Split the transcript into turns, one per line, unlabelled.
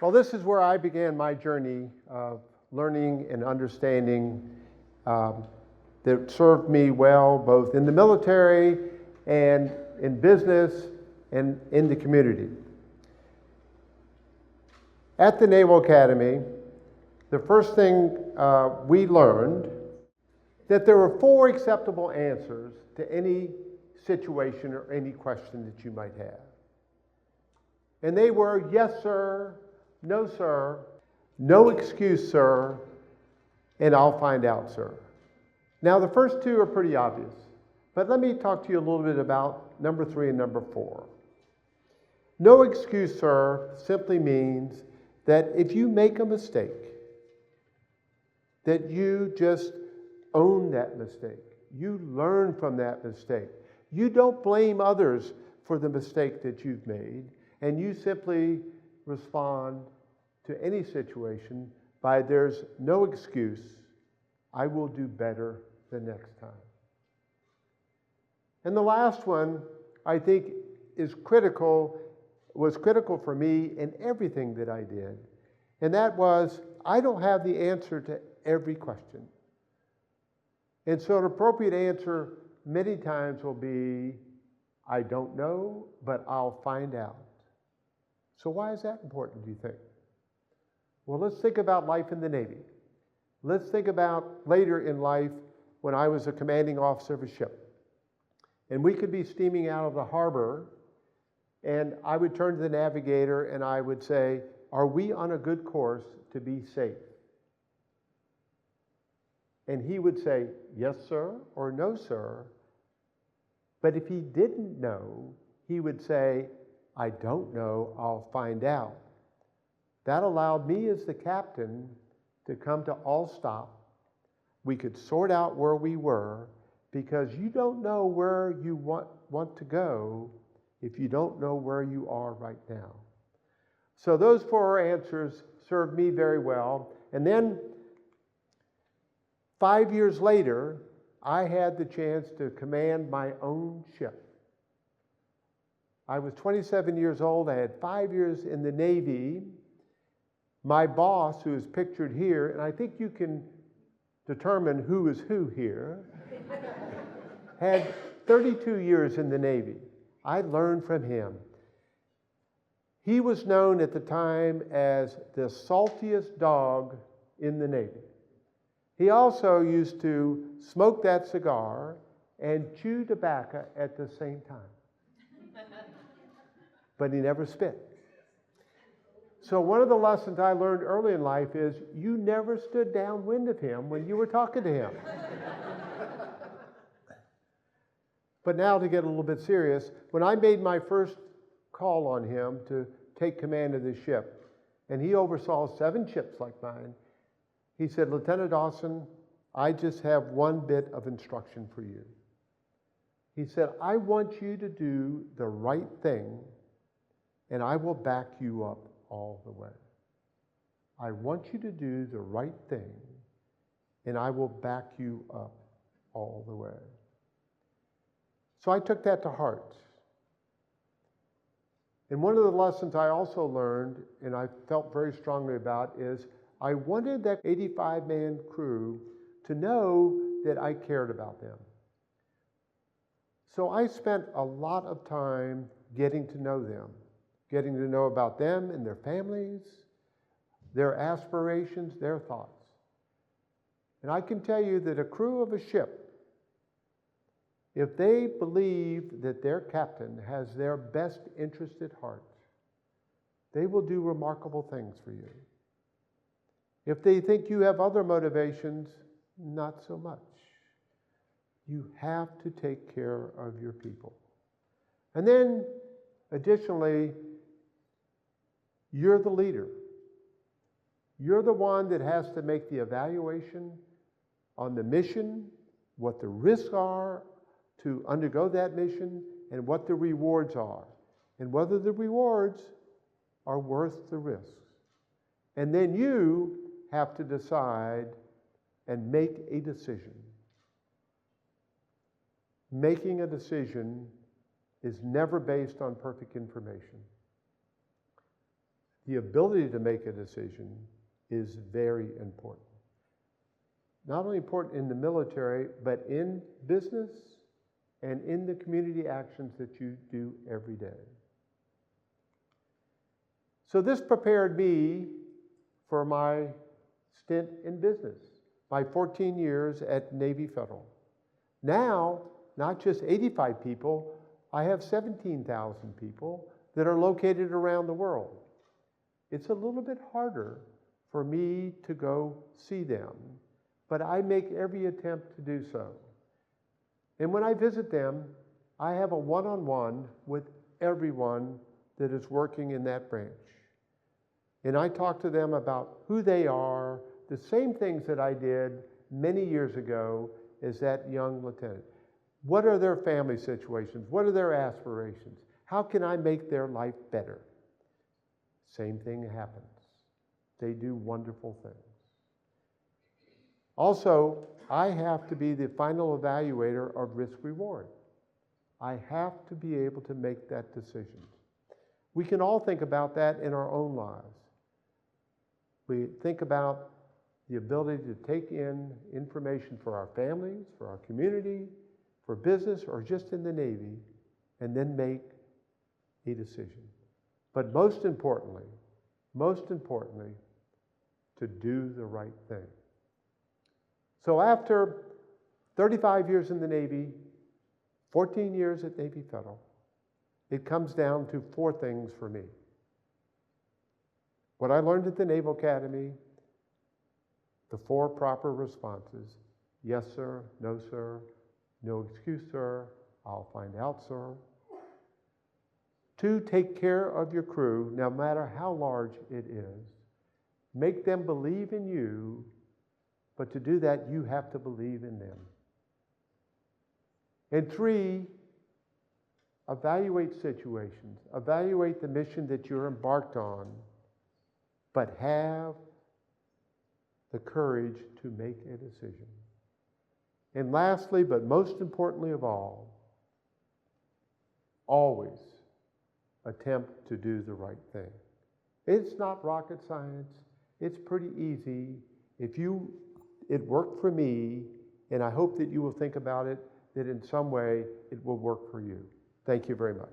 Well, this is where I began my journey of learning and understanding that served me well both in the military and in business and in the community. At the Naval Academy, the first thing we learned that there were 4 acceptable answers to any situation or any question that you might have. And they were, yes, sir, no, sir, no excuse, sir, and I'll find out, sir. Now, the first 2 are pretty obvious, but let me talk to you a little bit about number 3 and number 4. No excuse, sir, simply means that if you make a mistake, that you just own that mistake. You learn from that mistake. You don't blame others for the mistake that you've made, and you simply respond to any situation by there's no excuse. I will do better the next time. And the last one, I think, was critical for me in everything that I did. And that was, I don't have the answer to every question. And so an appropriate answer many times will be, I don't know, but I'll find out. So why is that important, do you think? Well, let's think about life in the Navy. Let's think about later in life when I was a commanding officer of a ship. And we could be steaming out of the harbor, and I would turn to the navigator and I would say, are we on a good course to be safe? And he would say, yes, sir, or no, sir. But if he didn't know, he would say, I don't know, I'll find out. That allowed me as the captain to come to all stop. We could sort out where we were, because you don't know where you want to go if you don't know where you are right now. So those 4 answers served me very well. And then 5 years later, I had the chance to command my own ship. I was 27 years old. I had 5 years in the Navy. My boss, who is pictured here, and I think you can determine who is who here, had 32 years in the Navy. I learned from him. He was known at the time as the saltiest dog in the Navy. He also used to smoke that cigar and chew tobacco at the same time. But he never spit. So one of the lessons I learned early in life is you never stood downwind of him when you were talking to him. But now to get a little bit serious, when I made my first call on him to take command of the ship, and he oversaw 7 ships like mine, he said, Lieutenant Dawson, I just have one bit of instruction for you. He said, I want you to do the right thing, and I will back you up all the way. I want you to do the right thing, and I will back you up all the way. So I took that to heart. And one of the lessons I also learned, and I felt very strongly about, is I wanted that 85-man crew to know that I cared about them. So I spent a lot of time getting to know them, getting to know about them and their families, their aspirations, their thoughts. And I can tell you that a crew of a ship, if they believe that their captain has their best interest at heart, they will do remarkable things for you. If they think you have other motivations, not so much. You have to take care of your people. And then, additionally, you're the leader. You're the one that has to make the evaluation on the mission, what the risks are to undergo that mission, and what the rewards are, and whether the rewards are worth the risks. And then you have to decide and make a decision. Making a decision is never based on perfect information. the ability to make a decision is very important. Not only important in the military, but in business and in the community actions that you do every day. So this prepared me for my stint in business, my 14 years at Navy Federal. Now, not just 85 people, I have 17,000 people that are located around the world. It's a little bit harder for me to go see them, but I make every attempt to do so. And when I visit them, I have a one-on-one with everyone that is working in that branch. And I talk to them about who they are, the same things that I did many years ago as that young lieutenant. What are their family situations? What are their aspirations? How can I make their life better? Same thing happens. They do wonderful things. Also, I have to be the final evaluator of risk-reward. I have to be able to make that decision. We can all think about that in our own lives. We think about the ability to take in information for our families, for our community, for business, or just in the Navy, and then make a decision. But most importantly, to do the right thing. So after 35 years in the Navy, 14 years at Navy Federal, it comes down to 4 things for me. What I learned at the Naval Academy, the 4 proper responses: yes, sir, no, excuse, sir, I'll find out, sir. 2, take care of your crew, no matter how large it is. Make them believe in you, but to do that, you have to believe in them. And 3, evaluate situations, evaluate the mission that you're embarked on, but have the courage to make a decision. And lastly, but most importantly of all, always attempt to do the right thing. It's not rocket science. It's pretty easy. It worked for me, and I hope that you will think about it, that in some way it will work for you. Thank you very much.